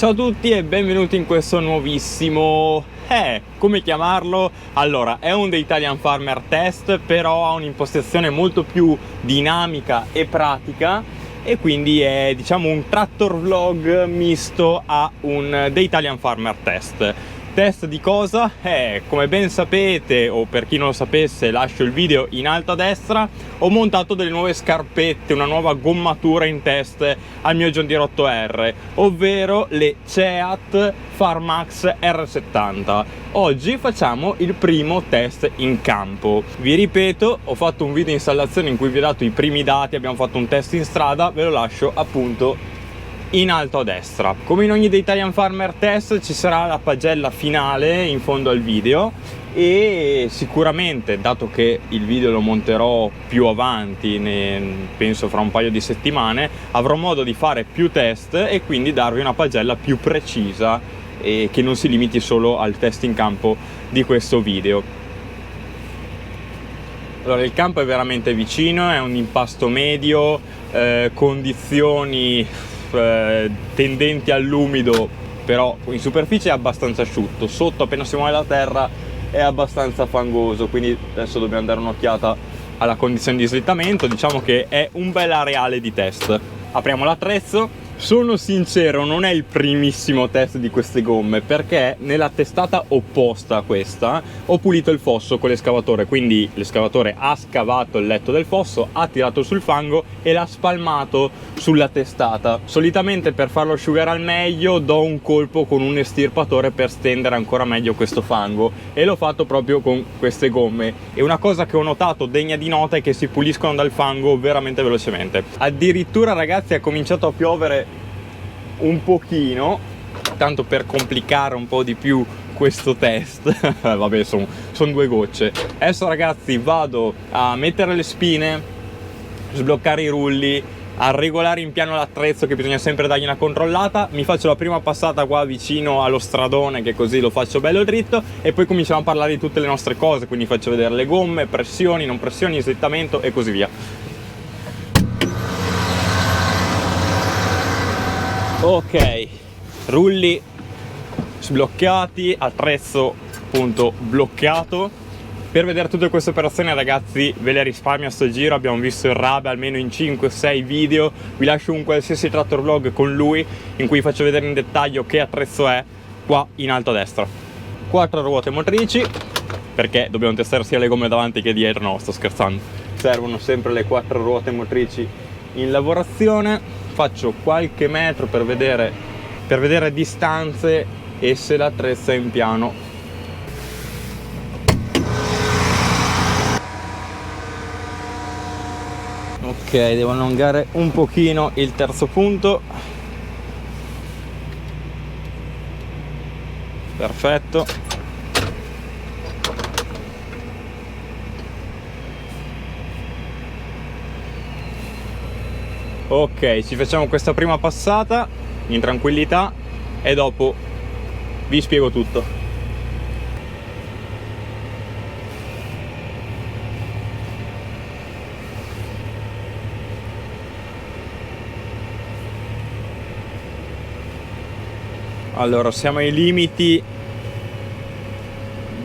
Ciao a tutti e benvenuti in questo nuovissimo, come chiamarlo? Allora, è un The Italian Farmer Test, però ha un'impostazione molto più dinamica e pratica e quindi è, diciamo, un tractor vlog misto a un The Italian Farmer Test. Test di cosa? Come ben sapete, o per chi non lo sapesse lascio il video in alto a destra, ho montato delle nuove scarpette, una nuova gommatura in test al mio John Deere 8R, ovvero le CEAT Farmax R70. Oggi facciamo il primo test in campo. Vi ripeto, ho fatto un video di installazione in cui vi ho dato i primi dati, abbiamo fatto un test in strada, ve lo lascio appunto in alto a destra. Come in ogni The Italian Farmer Test ci sarà la pagella finale in fondo al video e sicuramente, dato che il video lo monterò più avanti, penso fra un paio di settimane, avrò modo di fare più test e quindi darvi una pagella più precisa e che non si limiti solo al test in campo di questo video. Allora, il campo è veramente vicino, è un impasto medio, condizioni tendenti all'umido, però in superficie è abbastanza asciutto, sotto appena si muove la terra è abbastanza fangoso, quindi adesso dobbiamo dare un'occhiata alla condizione di slittamento. Diciamo che è un bel areale di test. Apriamo l'attrezzo. Sono sincero, non è il primissimo test di queste gomme, perché nella testata opposta a questa ho pulito il fosso con l'escavatore, quindi l'escavatore ha scavato il letto del fosso, ha tirato sul fango e l'ha spalmato sulla testata. Solitamente per farlo asciugare al meglio do un colpo con un estirpatore per stendere ancora meglio questo fango, e l'ho fatto proprio con queste gomme. E una cosa che ho notato degna di nota è che si puliscono dal fango veramente velocemente. Addirittura, ragazzi, è cominciato a piovere un pochino, tanto per complicare un po' di più questo test. Vabbè, sono due gocce. Adesso, ragazzi, vado a mettere le spine, sbloccare i rulli, a regolare in piano l'attrezzo, che bisogna sempre dargli una controllata. Mi faccio la prima passata qua vicino allo stradone, che così lo faccio bello dritto, e poi cominciamo a parlare di tutte le nostre cose, quindi faccio vedere le gomme, pressioni, non pressioni, slittamento e così via. Ok, rulli sbloccati, attrezzo appunto bloccato. Per vedere tutte queste operazioni, ragazzi, ve le risparmio a sto giro. Abbiamo visto il Rabe almeno in 5-6 video. Vi lascio un qualsiasi tractor vlog con lui in cui faccio vedere in dettaglio che attrezzo è, qua in alto a destra. 4 ruote motrici, perché dobbiamo testare sia le gomme davanti che dietro. No, sto scherzando, servono sempre le 4 ruote motrici in lavorazione. Faccio qualche metro per vedere distanze e se l'attrezzo è in piano. Ok, devo allungare un pochino il terzo punto. Perfetto. Ok, ci facciamo questa prima passata in tranquillità e dopo vi spiego tutto. Allora, siamo ai limiti,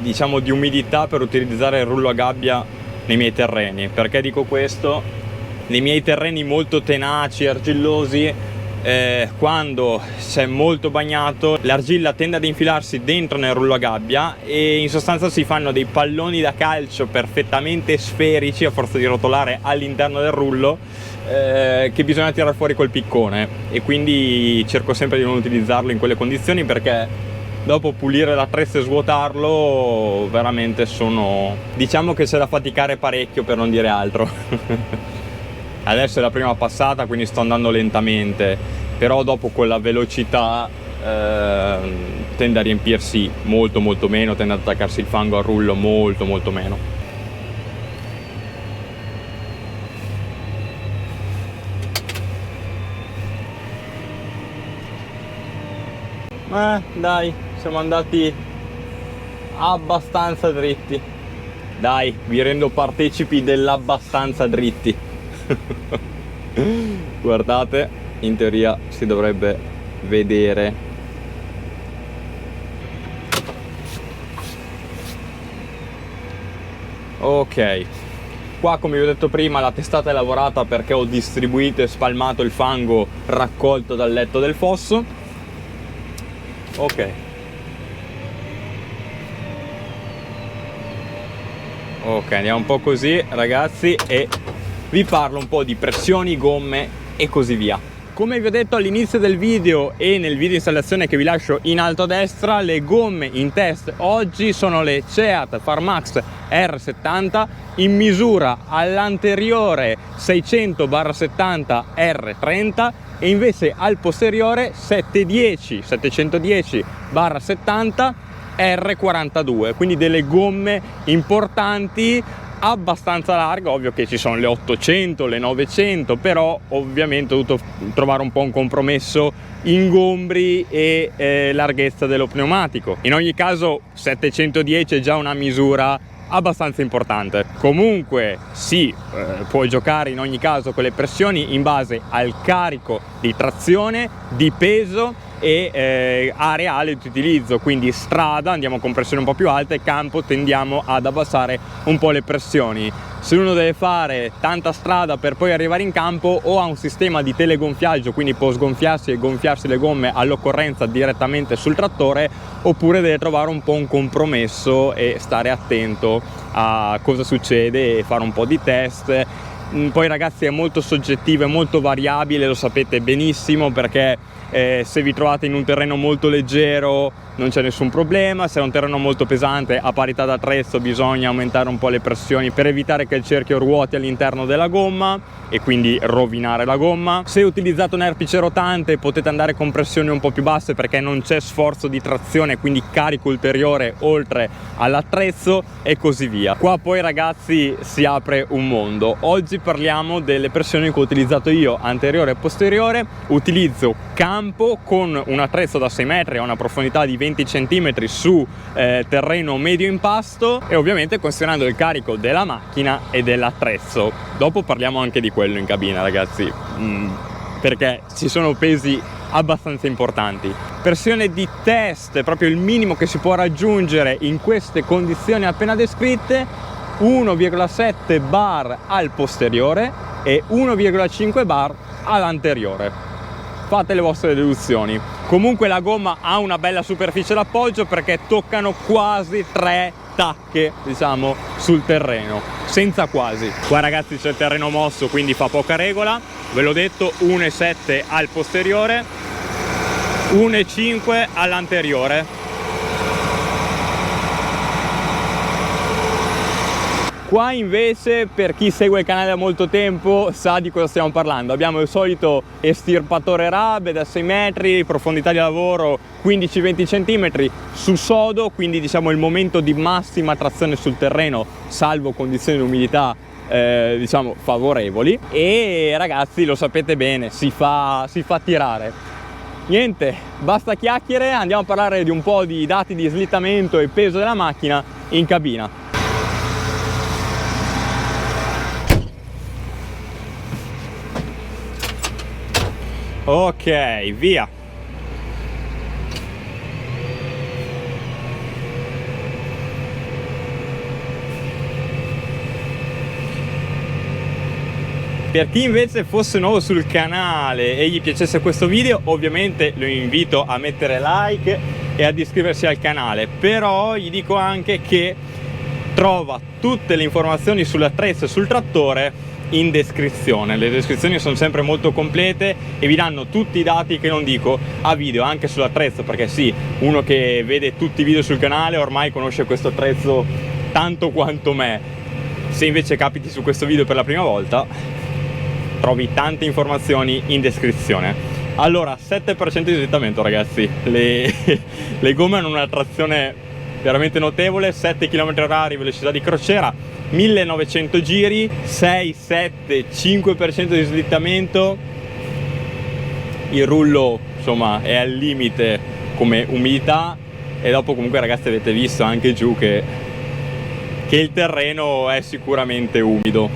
diciamo, di umidità per utilizzare il rullo a gabbia nei miei terreni. Perché dico questo? Nei miei terreni molto tenaci, argillosi, quando c'è molto bagnato, l'argilla tende ad infilarsi dentro nel rullo a gabbia e in sostanza si fanno dei palloni da calcio perfettamente sferici a forza di rotolare all'interno del rullo, che bisogna tirare fuori col piccone, e quindi cerco sempre di non utilizzarlo in quelle condizioni, perché dopo pulire l'attrezzo e svuotarlo veramente diciamo che c'è da faticare parecchio, per non dire altro. Adesso è la prima passata, quindi sto andando lentamente, però dopo con la velocità tende a riempirsi molto meno, tende ad attaccarsi il fango al rullo molto meno. Dai, siamo andati abbastanza dritti. Dai, vi rendo partecipi dell'abbastanza dritti. Guardate, in teoria si dovrebbe vedere Ok, qua come vi ho detto prima la testata è lavorata perché ho distribuito e spalmato il fango raccolto dal letto del fosso. Ok, andiamo un po' così ragazzi e vi parlo un po' di pressioni, gomme e così via. Come vi ho detto all'inizio del video e nel video installazione che vi lascio in alto a destra, le gomme in test oggi sono le Ceat Farmax R70 in misura all'anteriore 600/70 R30 e invece al posteriore 710/70 R42, quindi delle gomme importanti, abbastanza larga. Ovvio che ci sono le 800, le 900, però ovviamente ho dovuto trovare un po' un compromesso ingombri e larghezza dello pneumatico. In ogni caso 710 è già una misura abbastanza importante. Comunque sì, puoi giocare in ogni caso con le pressioni in base al carico di trazione, di peso e area reale di utilizzo, quindi strada andiamo con pressioni un po' più alte, campo tendiamo ad abbassare un po' le pressioni. Se uno deve fare tanta strada per poi arrivare in campo, o ha un sistema di telegonfiaggio, quindi può sgonfiarsi e gonfiarsi le gomme all'occorrenza direttamente sul trattore, oppure deve trovare un po' un compromesso e stare attento a cosa succede e fare un po' di test. Poi ragazzi è molto soggettivo, è molto variabile, lo sapete benissimo, perché se vi trovate in un terreno molto leggero non c'è nessun problema, se è un terreno molto pesante a parità d'attrezzo bisogna aumentare un po' le pressioni per evitare che il cerchio ruoti all'interno della gomma e quindi rovinare la gomma. Se utilizzate un erpice rotante potete andare con pressioni un po' più basse perché non c'è sforzo di trazione, quindi carico ulteriore oltre all'attrezzo e così via. Qua poi ragazzi si apre un mondo. Oggi parliamo delle pressioni che ho utilizzato io, anteriore e posteriore. Utilizzo campo con un attrezzo da 6 metri a una profondità di 20 cm su terreno medio impasto e ovviamente considerando il carico della macchina e dell'attrezzo. Dopo parliamo anche di quello in cabina ragazzi, perché ci sono pesi abbastanza importanti. Pressione di test, proprio il minimo che si può raggiungere in queste condizioni appena descritte, 1,7 bar al posteriore e 1,5 bar all'anteriore. Fate le vostre deduzioni. Comunque la gomma ha una bella superficie d'appoggio perché toccano quasi 3 tacche, diciamo, sul terreno, senza quasi. Qua ragazzi c'è il terreno mosso, quindi fa poca regola. Ve l'ho detto, 1,7 al posteriore, 1,5 all'anteriore. Qua invece, per chi segue il canale da molto tempo, sa di cosa stiamo parlando. Abbiamo il solito estirpatore rabe da 6 metri, profondità di lavoro 15-20 cm, su sodo, quindi diciamo il momento di massima trazione sul terreno, salvo condizioni di umidità diciamo favorevoli. E ragazzi lo sapete bene, si fa tirare. Niente, basta chiacchiere, andiamo a parlare di un po' di dati di slittamento e peso della macchina in cabina. Ok, via. Per chi invece fosse nuovo sul canale e gli piacesse questo video, ovviamente lo invito a mettere like e ad iscriversi al canale, però gli dico anche che trova tutte le informazioni sull'attrezzo e sul trattore in descrizione. Le descrizioni sono sempre molto complete e vi danno tutti i dati che non dico a video, anche sull'attrezzo, perché sì, uno che vede tutti i video sul canale ormai conosce questo attrezzo tanto quanto me. Se invece capiti su questo video per la prima volta, trovi tante informazioni in descrizione. Allora, 7% di slittamento ragazzi, le gomme hanno una trazione veramente notevole, 7 km/h velocità di crociera, 1900 giri, 6, 7, 5% di slittamento. Il rullo insomma è al limite come umidità e dopo comunque ragazzi avete visto anche giù che il terreno è sicuramente umido,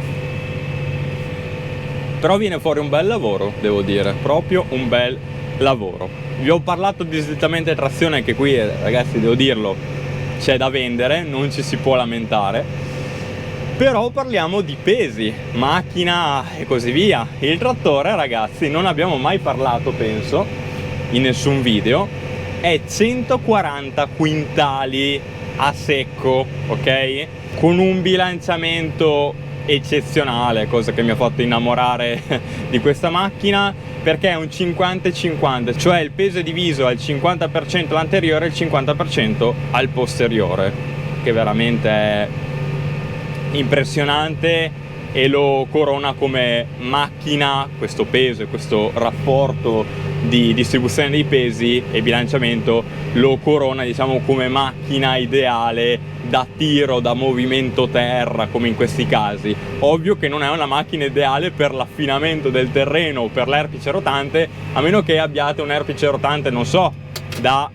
però viene fuori un bel lavoro, devo dire, proprio un bel lavoro. Vi ho parlato di slittamento e trazione, che qui ragazzi devo dirlo c'è da vendere, non ci si può lamentare. Però parliamo di pesi, macchina e così via. Il trattore, ragazzi, non abbiamo mai parlato, penso, in nessun video, è 140 quintali a secco, ok? Con un bilanciamento eccezionale, cosa che mi ha fatto innamorare di questa macchina, perché è un 50-50, cioè il peso è diviso al 50% all'anteriore e il 50% al posteriore, che veramente è impressionante e lo corona come macchina. Questo peso e questo rapporto di distribuzione dei pesi e bilanciamento lo corona, diciamo, come macchina ideale da tiro, da movimento terra, come in questi casi. Ovvio che non è una macchina ideale per l'affinamento del terreno o per l'erpice rotante, a meno che abbiate un erpice rotante, non so, da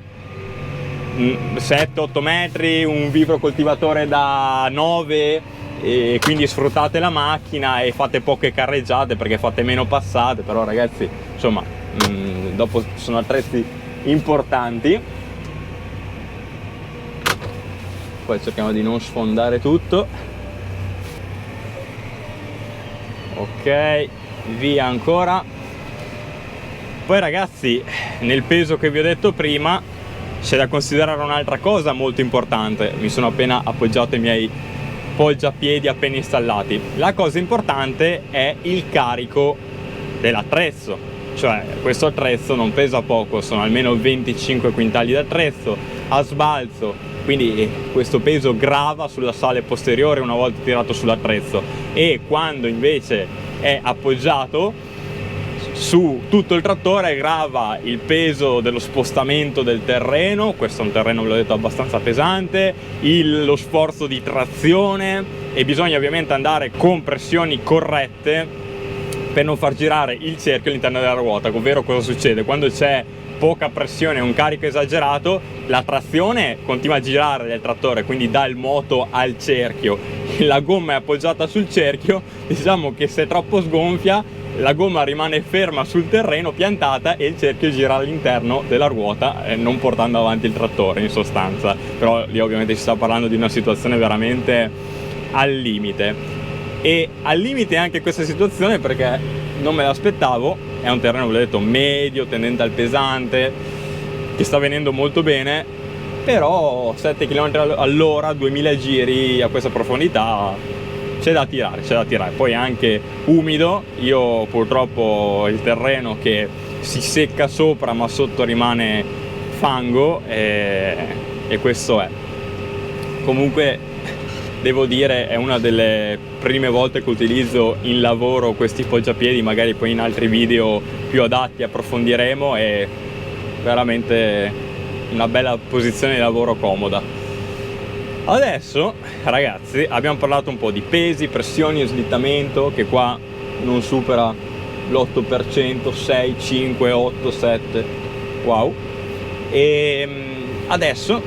7-8 metri, un vibrocoltivatore da 9, e quindi sfruttate la macchina e fate poche carreggiate perché fate meno passate. Però ragazzi, insomma, dopo sono attrezzi importanti. Poi cerchiamo di non sfondare tutto. Ok, via ancora. Poi ragazzi, nel peso che vi ho detto prima c'è da considerare un'altra cosa molto importante. Mi sono appena appoggiato i miei poggiapiedi appena installati. La cosa importante è il carico dell'attrezzo, cioè questo attrezzo non pesa poco, sono almeno 25 quintali d'attrezzo a sbalzo, quindi questo peso grava sulla sale posteriore una volta tirato sull'attrezzo, e quando invece è appoggiato su tutto il trattore grava il peso dello spostamento del terreno. Questo è un terreno, ve l'ho detto, abbastanza pesante, lo sforzo di trazione, e bisogna ovviamente andare con pressioni corrette per non far girare il cerchio all'interno della ruota. Ovvero, cosa succede? Quando c'è poca pressione e un carico esagerato, la trazione continua a girare del trattore, quindi dà il moto al cerchio, la gomma è appoggiata sul cerchio, diciamo che se troppo sgonfia la gomma rimane ferma sul terreno, piantata, e il cerchio gira all'interno della ruota, non portando avanti il trattore in sostanza. Però lì ovviamente si sta parlando di una situazione veramente al limite, e al limite anche questa situazione perché non me l'aspettavo. È un terreno, ve l'ho detto, medio, tendente al pesante, che sta venendo molto bene, però 7 km all'ora, 2000 giri a questa profondità, c'è da tirare. Poi è anche umido, io purtroppo ho il terreno che si secca sopra ma sotto rimane fango, e questo è. Comunque devo dire, è una delle prime volte che utilizzo in lavoro questi poggiapiedi, magari poi in altri video più adatti approfondiremo, è veramente una bella posizione di lavoro comoda. Adesso ragazzi abbiamo parlato un po' di pesi, pressioni e slittamento, che qua non supera l'8%, 6, 5, 8, 7, wow. E adesso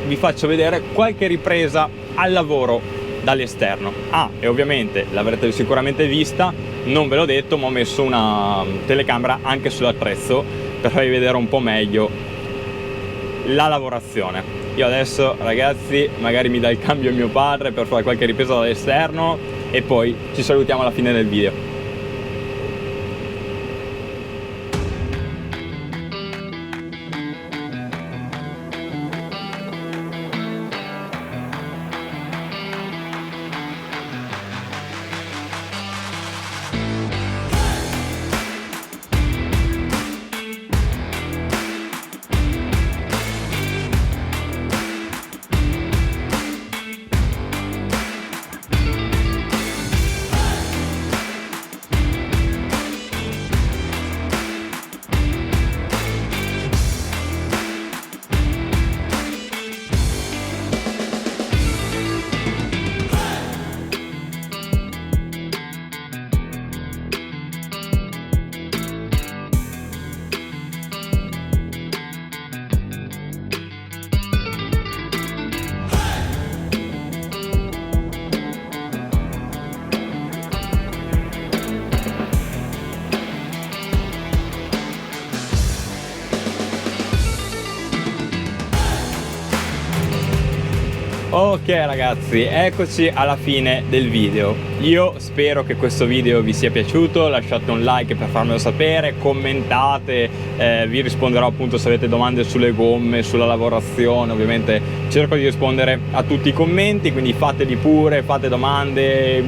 vi faccio vedere qualche ripresa al lavoro dall'esterno. E ovviamente l'avrete sicuramente vista, non ve l'ho detto, ma ho messo una telecamera anche sull'attrezzo per farvi vedere un po' meglio la lavorazione. Io adesso, ragazzi, magari mi dà il cambio mio padre per fare qualche ripresa dall'esterno e poi ci salutiamo alla fine del video. Ok ragazzi, eccoci alla fine del video. Io spero che questo video vi sia piaciuto, lasciate un like per farmelo sapere, commentate, vi risponderò appunto se avete domande sulle gomme, sulla lavorazione. Ovviamente cerco di rispondere a tutti i commenti, quindi fateli pure, fate domande,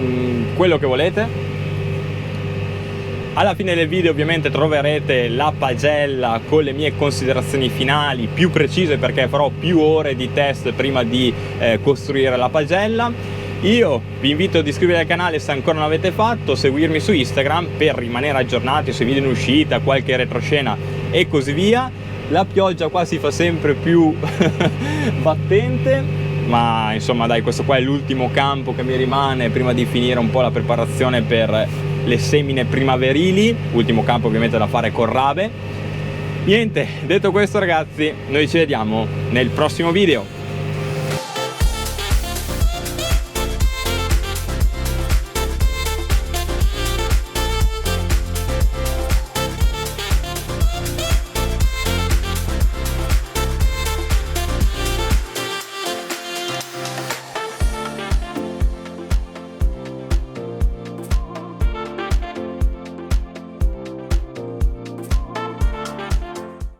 quello che volete. Alla fine del video ovviamente troverete la pagella con le mie considerazioni finali più precise, perché farò più ore di test prima di costruire la pagella. Io vi invito ad iscrivervi al canale se ancora non l'avete fatto, seguirmi su Instagram per rimanere aggiornati sui video in uscita, qualche retroscena e così via. La pioggia qua si fa sempre più battente, ma insomma dai, questo qua è l'ultimo campo che mi rimane prima di finire un po' la preparazione per le semine primaverili, ultimo campo ovviamente da fare con rave. Niente, detto questo ragazzi, noi ci vediamo nel prossimo video.